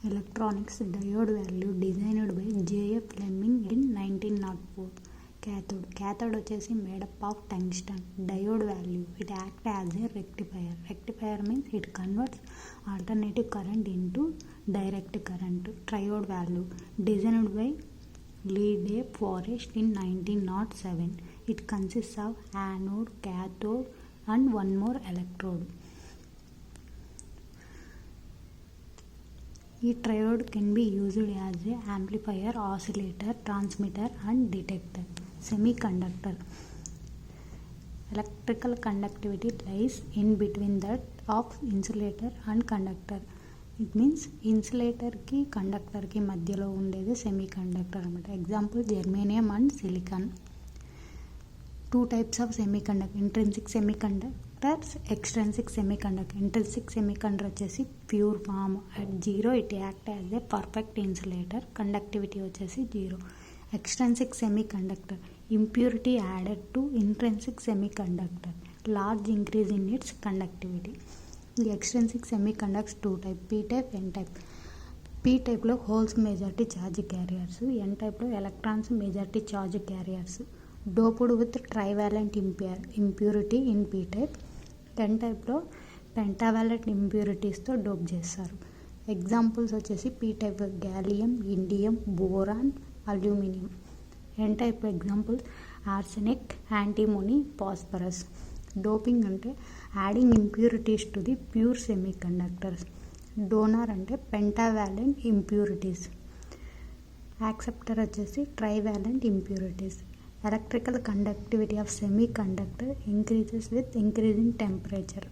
Electronics diode value designed by J.F. Fleming in 1904. Cathode వచ్చేసి made up of tungsten. Diode value, it acts as a rectifier. Rectifier means it converts alternative current into direct current. Triode value designed by Lee Forest in 1907. It consists of anode, cathode and one more electrode. A triode can be used as an amplifier, oscillator, transmitter and detector. Semiconductor. Electrical conductivity lies in between that of insulator and conductor. It means insulator ki conductor ki మధ్యలో ఉండేది semiconductor అన్నమాట. Example germanium and silicon. Two types of semiconductor: intrinsic semiconductors, extrinsic semiconductor. Intrinsic semiconductor వచ్చేసి pure form. at 0 it act as a perfect insulator. Conductivity వచ్చేసి 0. Extrinsic semiconductor, impurity added to intrinsic semiconductor, large increase in its conductivity. The extrinsic semiconductors two type: p type, n type. p type లో holes majority charge carriers, n type లో electrons majority charge carriers. Doped with trivalent impurity in p type. n type లో pentavalent impurities తో dope చేస్తారు. Examples వచ్చేసి p type gallium, indium, boron, aluminum. n type examples arsenic, antimony, phosphorus. Doping అంటే adding impurities to the pure semiconductors. Donor అంటే pentavalent impurities. Acceptor వచ్చేసి trivalent impurities. Electrical conductivity of semiconductor increases with increasing temperature.